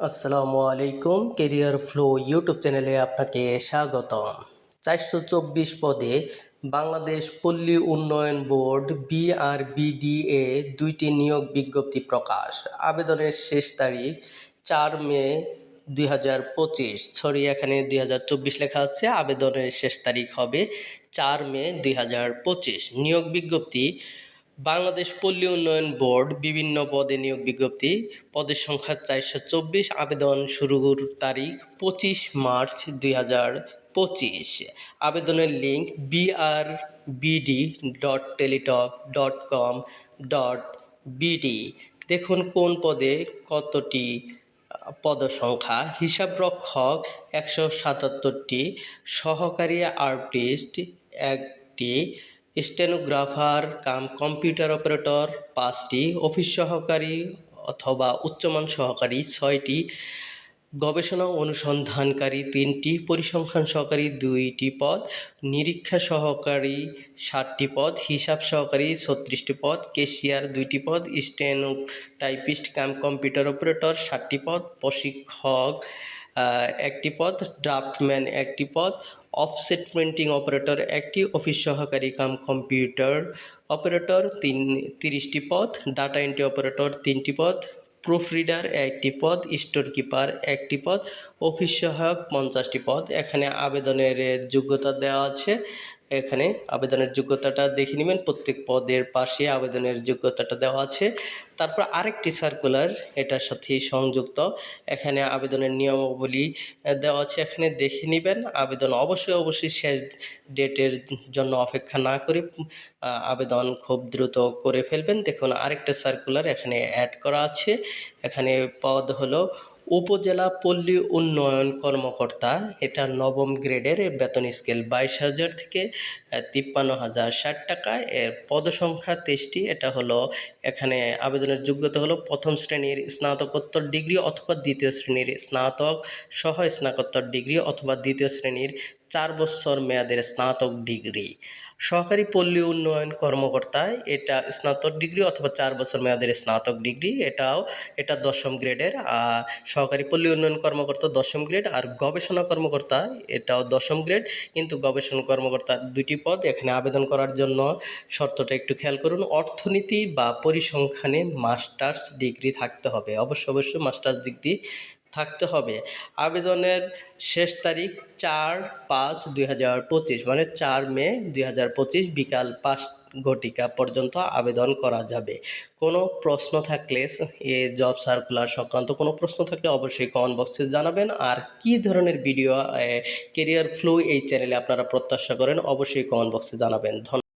আসসালামু আলাইকুম। Career flow YouTube চ্যানেলে আপনাকে স্বাগতম। ৪২৪ পদে বাংলাদেশ পল্লী উন্নয়ন বোর্ড BRBDA ২টি নিয়োগ বিজ্ঞপ্তি প্রকাশ। আবেদনের শেষ তারিখ ৪ মে ২০২৫। এখানে ২০২৪ লেখা আছে, আবেদনের শেষ তারিখ হবে ৪ মে ২০২৫। নিয়োগ বিজ্ঞপ্তি বাংলাদেশ পল্লী উন্নয়ন বোর্ড, বিভিন্ন পদে নিয়োগ বিজ্ঞপ্তি, পদের সংখ্যা ৪২৪, আবেদন শুরুর তারিখ ২৫ মার্চ ২০২৫। আবেদনের লিঙ্ক brbd.teletalk.com.bd। দেখুন কোন পদে কতটি পদসংখ্যা। হিসাবরক্ষক ১৭৭টি, সহকারী আর্টিস্ট ১টি, স্টেনোগ্রাফার কাম কম্পিউটার অপারেটর 5টি, অফিস সহকারী অথবা উচ্চমান সহকারী 6টি, গবেষণা অনুসন্ধানকারী 3টি, পরিসংখ্যান সহকারী 2টি পদ, নিরীক্ষা সহকারী 60টি পদ, হিসাব সহকারী 36টি পদ, ক্যাশিয়ার 2টি পদ, steno typist cum computer operator 60টি পদ, প্রশিক্ষক 1টি পদ, ড্রাফটম্যান 1টি পদ, অফসেট প্রিন্টিং অপারেটর 1টি, অফিস সহকারী কাম কম্পিউটার অপারেটর 30টি পদ, ডাটা এন্ট্রি অপারেটর 3টি পদ, প্রুফরিডার 1টি পদ, স্টোর কিপার 1টি পদ, অফিস সহায়ক 50টি পদ। এখানে আবেদনের যোগ্যতা দেওয়া আছে। এখানে আবেদনের যোগ্যতাটা দেখে নেবেন, প্রত্যেক পদের পাশে আবেদনের যোগ্যতাটা দেওয়া আছে। তারপর আরেকটি সার্কুলার এটার সাথেই সংযুক্ত, এখানে আবেদনের নিয়মাবলী দেওয়া আছে, এখানে দেখে নেবেন। আবেদন অবশ্যই শেষ ডেটের জন্য অপেক্ষা না করে আবেদন খুব দ্রুত করে ফেলবেন। দেখুন আরেকটা সার্কুলার এখানে অ্যাড করা আছে। এখানে পদ হলো উপজেলা পল্লী উন্নয়ন কর্মকর্তা, এটা 9ম গ্রেডের, বেতন স্কেল 22,000 থেকে 53,060 টাকা। এর পদসংখ্যা 23টি। এটা হলো এখানে আবেদনের যোগ্যতা হলো প্রথম শ্রেণীর স্নাতকোত্তর ডিগ্রি অথবা দ্বিতীয় শ্রেণীর স্নাতক সহ স্নাতকোত্তর ডিগ্রি অথবা দ্বিতীয় শ্রেণীর 4 বছর মেয়াদের স্নাতক ডিগ্রি। সহকারী পল্লী উন্নয়ন কর্মকর্তা, এটা স্নাতক ডিগ্রি অথবা 4 বছর মেয়াদের স্নাতক ডিগ্রি, এটা 10ম গ্রেডের। সহকারী পল্লী উন্নয়ন কর্মকর্তা 10ম গ্রেড। আর গবেষণা কর্মকর্তা এটাও 10ম গ্রেড, কিন্তু গবেষণা কর্মকর্তা 2টি পদ। এখানে আবেদন করার জন্য শর্তটা একটু খেয়াল করুন, অর্থনীতি বা পরিসংখ্যানে মাস্টার্স ডিগ্রি থাকতে হবে, অবশ্যই মাস্টার্স ডিগ্রি থাকতে হবে। আবেদনের শেষ তারিখ 4/5/2025, মানে 4 মে 2025 বিকাল 5 ঘটিকা পর্যন্ত আবেদন করা যাবে। কোনো প্রশ্ন থাকলে, জব সার্কুলার সংক্রান্ত কোনো প্রশ্ন থাকলে অবশ্যই কমেন্ট বক্সে জানাবেন। আর কী ধরনের ভিডিও কেরিয়ার ফ্লো এই চ্যানেলে আপনারা প্রত্যাশা করেন অবশ্যই কমেন্ট বক্সে জানাবেন। ধন্যবাদ।